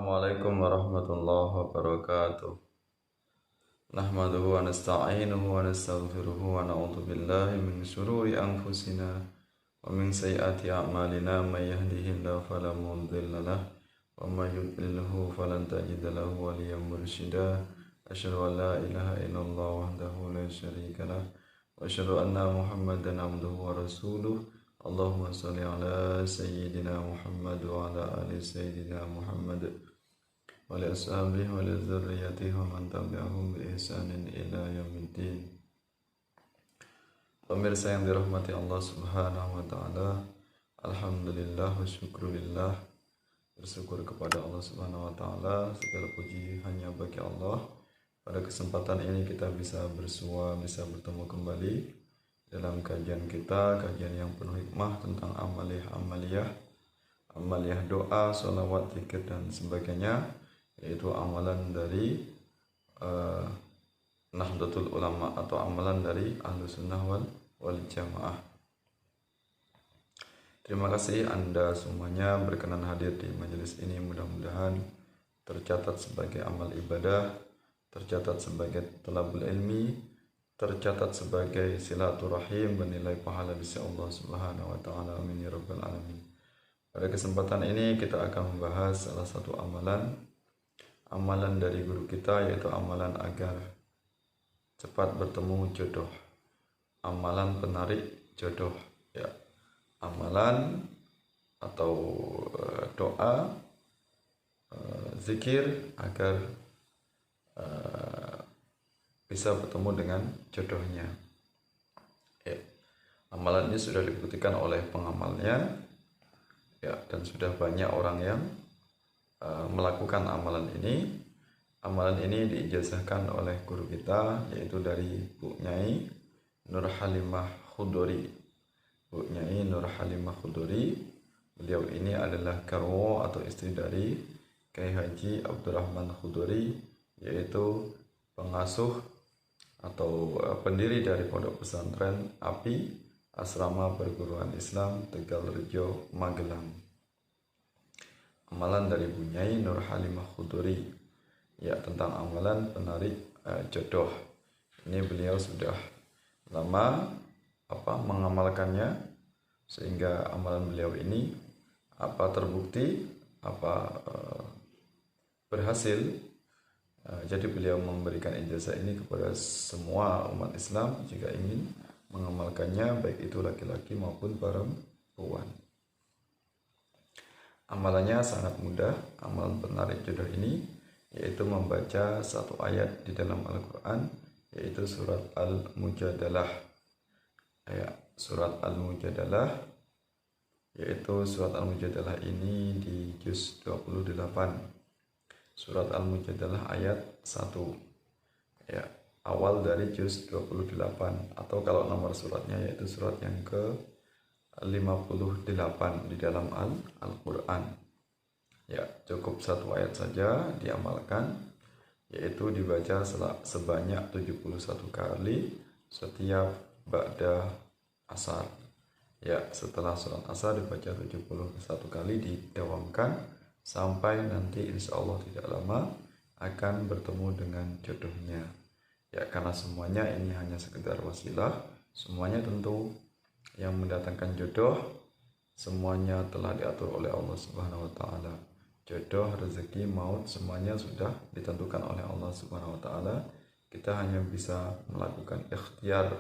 Assalamualaikum warahmatullahi wabarakatuh. Nahmaduhu wa nasta'inuhu wa nastaghfiruhu wa na'udzu billahi min syururi anfusina wa min sayyiati a'malina may yahdihillahu fala mudilla lahu wa may yudlilhu falan tajida lahu waliyyan mursyida. Asyhadu an la ilaha illallah wahdahu la syarika lah wa asyhadu anna Muhammadan abduhu wa rasuluh. Allahumma shalli ala sayyidina Muhammad wa ala ali sayyidina Muhammad wa li ashabihi wa li dzurriyyatihi wa man tabi'ahum bi ihsanin ila yaumiddin. Pemirsa yang dirahmati Allah Subhanahu wa taala, alhamdulillah wa syukrulillah. Bersyukur kepada Allah Subhanahu wa taala, segala puji hanya bagi Allah. Pada kesempatan ini kita bisa bersua, bisa bertemu kembali dalam kajian kita, kajian yang penuh hikmah tentang amaliyah doa, sholawat, zikir dan sebagainya, yaitu amalan dari Nahdlatul Ulama atau amalan dari Ahlus Sunnah wal Jamaah. Terima kasih Anda semuanya berkenan hadir di majelis ini. Mudah-mudahan tercatat sebagai amal ibadah, tercatat sebagai thalabul ilmi, tercatat sebagai silaturahim bernilai pahala di sisi Allah Subhanahu wa taala. Amin ya rabbal alamin. Pada kesempatan ini kita akan membahas salah satu amalan dari guru kita, yaitu amalan agar cepat bertemu jodoh. Amalan penarik jodoh, ya. Amalan atau doa, zikir agar bisa bertemu dengan jodohnya. Ya. Amalan ini sudah dibuktikan oleh pengamalnya, ya, dan sudah banyak orang yang melakukan amalan ini. Amalan ini diijazahkan oleh guru kita, yaitu dari Bu Nyai Nur Halimah Khudori. Bu Nyai Nur Halimah Khudori, beliau ini adalah garwo atau istri dari Kyai Haji Abdurrahman Khudori, yaitu pengasuh atau pendiri dari Pondok Pesantren API Asrama Perguruan Islam Tegalrejo, Magelang. Amalan dari Bu Nyai Nur Halimah Khudori, ya, tentang amalan penarik jodoh. Ini beliau sudah lama mengamalkannya, sehingga amalan beliau ini terbukti, berhasil. Jadi beliau memberikan ijazah ini kepada semua umat Islam jika ingin mengamalkannya, baik itu laki-laki maupun perempuan. Amalannya sangat mudah. Amalan penarik jodoh ini yaitu membaca satu ayat di dalam Al-Quran, yaitu surat Al-Mujadalah. Ya, surat Al-Mujadalah, yaitu surat Al-Mujadalah ini di juz 28. Surat Al-Mujadalah ayat 1, ya, awal dari juz 28, atau kalau nomor suratnya yaitu surat yang ke-58 di dalam Al-Quran. Ya, cukup satu ayat saja diamalkan, yaitu dibaca sebanyak 71 kali setiap ba'da asar. Ya, setelah sholat asar dibaca 71 kali, didawamkan sampai nanti insya Allah tidak lama akan bertemu dengan jodohnya. Ya, karena semuanya ini hanya sekedar wasilah, semuanya tentu yang mendatangkan jodoh, semuanya telah diatur oleh Allah Subhanahu wa taala. Jodoh, rezeki, maut, semuanya sudah ditentukan oleh Allah Subhanahu wa taala. Kita hanya bisa melakukan ikhtiar,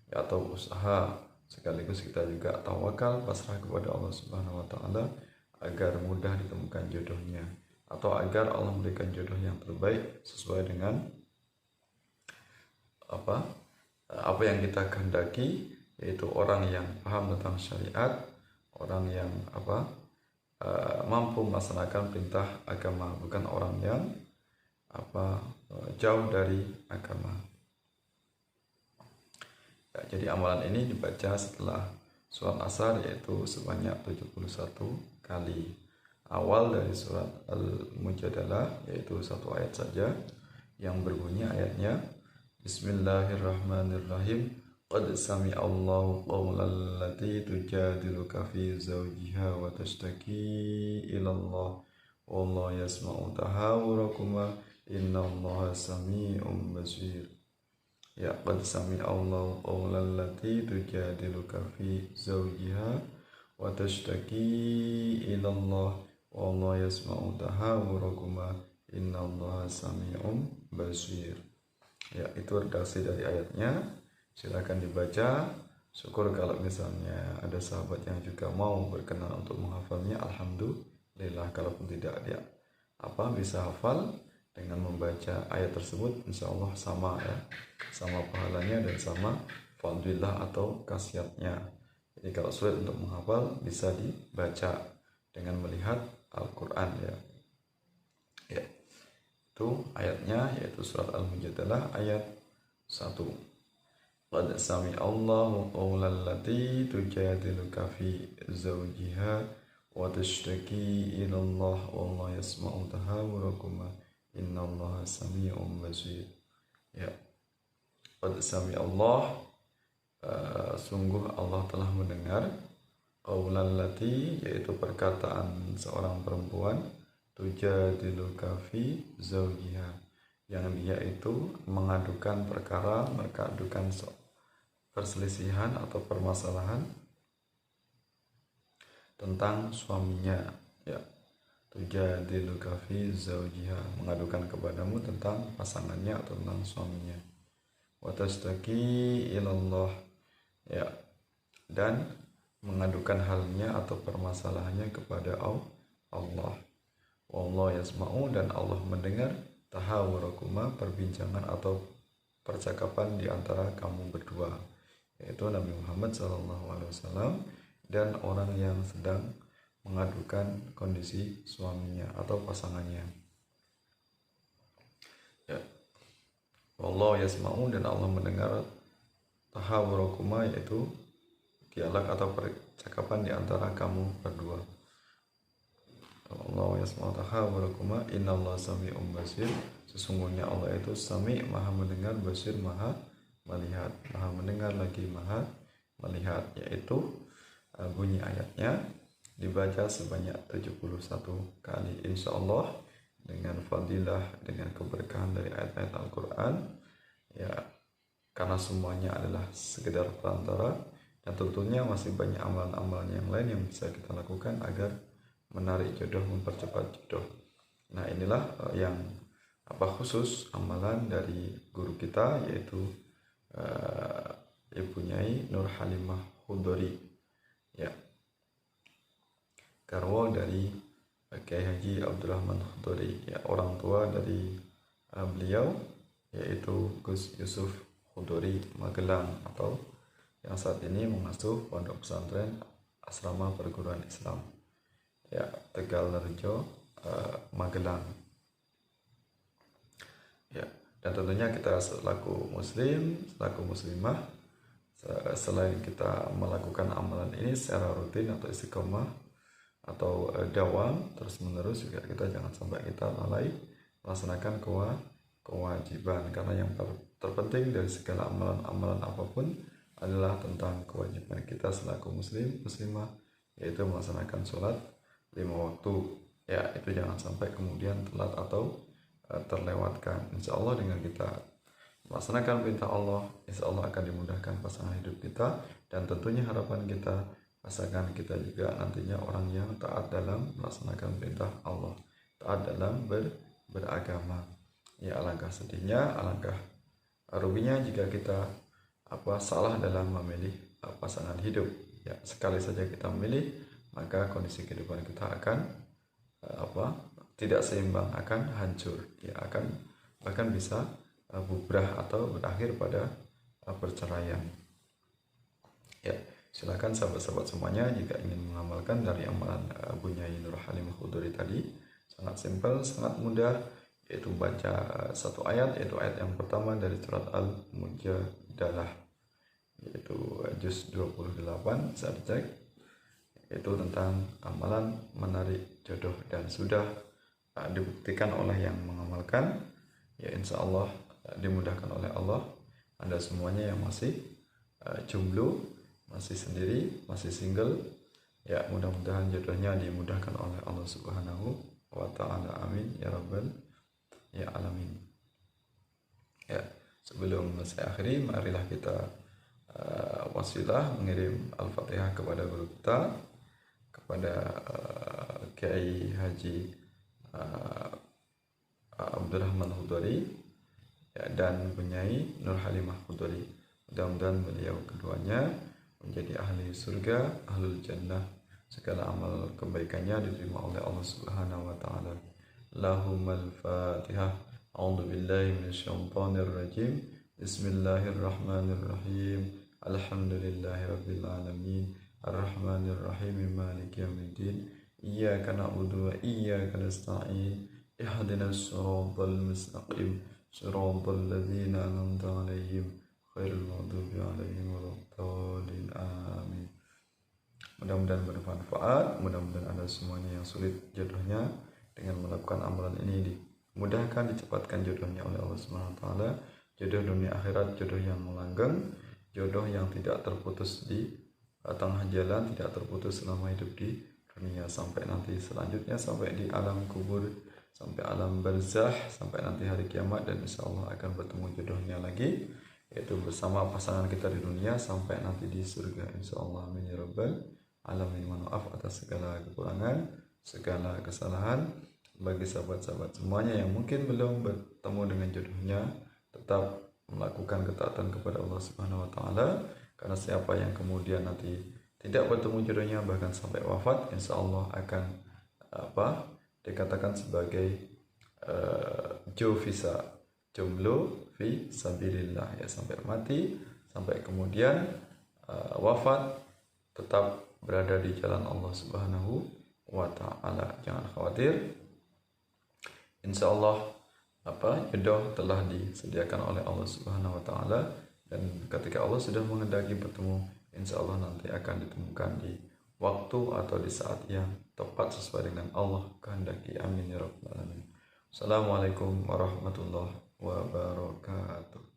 ya, atau usaha, sekaligus kita juga tawakal, pasrah kepada Allah Subhanahu wa taala agar mudah ditemukan jodohnya, atau agar Allah memberikan jodoh yang terbaik sesuai dengan apa yang kita kehendaki, yaitu orang yang paham tentang syariat, orang yang mampu melaksanakan perintah agama, bukan orang yang jauh dari agama. Ya, jadi amalan ini dibaca setelah surat asar, yaitu sebanyak 71 kali. Awal dari surat Al-Mujadalah, yaitu satu ayat saja yang berbunyi ayatnya, Bismillahirrahmanirrahim. Qad sami'allahu qawlal lati tujadiluka fi zawjiha wa tashtaki ilallah wallahu yasma'u tahawurakuma innallaha sami'un basir. Ya qad sami'allahu qawlan lati tujadiluka fi zawjiha wa tashtaki ila Allah wallahu yasma'u tahawurakuma innallaha sami'un basir. Ya, itu redaksi dari ayatnya. Silakan dibaca. Syukur kalau misalnya ada sahabat yang juga mau berkenan untuk menghafalnya, alhamdulillah. Kalaupun tidak dia bisa hafal dengan membaca ayat tersebut, insya Allah sama ya, sama pahalanya dan sama fadlilah atau khasiatnya. Jadi kalau sulit untuk menghafal bisa dibaca dengan melihat Al-Quran ya. Ya, itu ayatnya yaitu surat Al-Mujadalah ayat 1. Qad sami'allahu qawlan lati tujadiluka fi zawjiha wa tashtaki ila Allah wallahu yasma'u tahawurakuma innallaha sami'un basir. Ya. Qad sami'allah, sungguh Allah telah mendengar, qawlan lati, yaitu perkataan seorang perempuan, tujadiluka fi zawjiha, yang dia itu mengadukan perkara, mengadukan perselisihan atau permasalahan tentang suaminya ya. Tujadiluka fi zawjiha, mengadukan kepadamu tentang pasangannya atau tentang suaminya. Wa tashtaki ilallah, ya, dan mengadukan halnya atau permasalahannya kepada Allah. Wallahu yasma'u, dan Allah mendengar tahawurakuma, perbincangan atau percakapan di antara kamu berdua, yaitu Nabi Muhammad SAW dan orang yang sedang mengadukan kondisi suaminya atau pasangannya. Ya. Wallahu yasma'u, dan Allah mendengar tahawurakuma, yaitu dialog atau percakapan di antara kamu berdua. Allah yasma'u tahawurakuma innallaha sami'un basir, sesungguhnya Allah itu sami', maha mendengar, basir, maha melihat. Maha mendengar lagi maha melihat, yaitu bunyi ayatnya dibaca sebanyak 71 kali, insya Allah dengan fadilah, dengan keberkahan dari ayat-ayat Al-Quran ya, karena semuanya adalah sekedar perantara, dan tentunya masih banyak amalan-amalan yang lain yang bisa kita lakukan agar menarik jodoh, mempercepat jodoh. Nah, inilah yang khusus amalan dari guru kita, yaitu Ibu Nyai Nur Halimah Khudori ya, garwa dari Kiai Haji Abdurrahman Khudori ya, orang tua dari beliau yaitu Gus Yusuf Khudori Magelang, atau yang saat ini mengasuh pondok pesantren Asrama Perguruan Islam ya, Tegalrejo Magelang ya. Dan tentunya kita selaku muslim, selaku muslimah, selain kita melakukan amalan ini secara rutin atau istiqomah atau dawam terus menerus, juga kita jangan sampai kita lalai melaksanakan kewajiban, karena yang terpenting dari segala amalan-amalan apapun adalah tentang kewajiban kita selaku muslim muslimah, yaitu melaksanakan sholat 5 waktu ya. Itu jangan sampai kemudian telat atau terlewatkan. Insya Allah dengan kita melaksanakan perintah Allah, insya Allah akan dimudahkan pasangan hidup kita, dan tentunya harapan kita pasangan kita juga nantinya orang yang taat dalam melaksanakan perintah Allah, taat dalam beragama ya. Alangkah sedihnya, alangkah ruginya jika kita salah dalam memilih pasangan hidup ya. Sekali saja kita memilih, maka kondisi kehidupan kita akan tidak seimbang, akan hancur ya, akan bahkan bisa bubrah atau berakhir pada perceraian ya. Silakan sahabat-sahabat semuanya, jika ingin mengamalkan dari amalan Bu Nyai Nur Halimah Khudori tadi, sangat simpel, sangat mudah, yaitu baca satu ayat, yaitu ayat yang pertama dari surat Al-Mujadalah, yaitu juz 28, bisa dicek, yaitu tentang amalan menarik jodoh, dan sudah dibuktikan oleh yang mengamalkan ya, insya Allah dimudahkan oleh Allah. Anda semuanya yang masih jomblo, masih sendiri, masih single ya, mudah-mudahan jodohnya dimudahkan oleh Allah Subhanahu wa ta'ala. Amin ya rabbal ya alamin. Ya, sebelum saya akhiri, marilah kita wasilah mengirim Al-Fatihah kepada guru kita, kepada Kiai Haji Abdurrahman Hudori, ya, dan Bunyai Nur Halimah Hudori. Mudah-mudahan beliau keduanya menjadi ahli surga, ahlul jannah. Segala amal kebaikannya diterima oleh Allah Subhanahu wa taala. Lahumul Fatihah. A'udzu billahi minasyaitonir rajim. Bismillahirrahmanirrahim. Alhamdulillahirabbil alamin. Arrahmanir rahim. Maliki yaumiddin. Iyyaka na'budu wa iyyaka nasta'in. Ihdinas siratal mustaqim. Siratal ladzina an'amta 'alaihim khairul maghdubi 'alaihim waladdallin. Amin. Mudah-mudahan bermanfaat, mudah-mudahan Anda semuanya yang sulit jodohnya dengan melakukan amalan ini dimudahkan, dicepatkan jodohnya oleh Allah Subhanahu wa taala. Jodoh dunia akhirat, jodoh yang langgeng, jodoh yang tidak terputus di tengah jalan, tidak terputus selama hidup di dunia sampai nanti selanjutnya, sampai di alam kubur, sampai alam barzah, sampai nanti hari kiamat, dan insya Allah akan bertemu jodohnya lagi, yaitu bersama pasangan kita di dunia sampai nanti di surga insya Allah. Amin ya rabbal alamin. Maaf atas segala kekurangan, segala kesalahan. Bagi sahabat-sahabat semuanya yang mungkin belum bertemu dengan jodohnya, tetap melakukan ketaatan kepada Allah Subhanahu wa taala, karena siapa yang kemudian nanti tidak bertemu jodohnya bahkan sampai wafat, insya Allah akan dikatakan sebagai jomblo fi sabilillah, ya, sampai mati, sampai kemudian wafat tetap berada di jalan Allah Subhanahu wa taala. Jangan khawatir, insya Allah jodoh telah disediakan oleh Allah Subhanahu wa taala, dan ketika Allah sudah menghendaki bertemu, insya Allah nanti akan ditemukan di waktu atau di saat yang tepat sesuai dengan Allah kehendaki. Amin ya rabbal alamin. Assalamualaikum warahmatullahi wabarakatuh.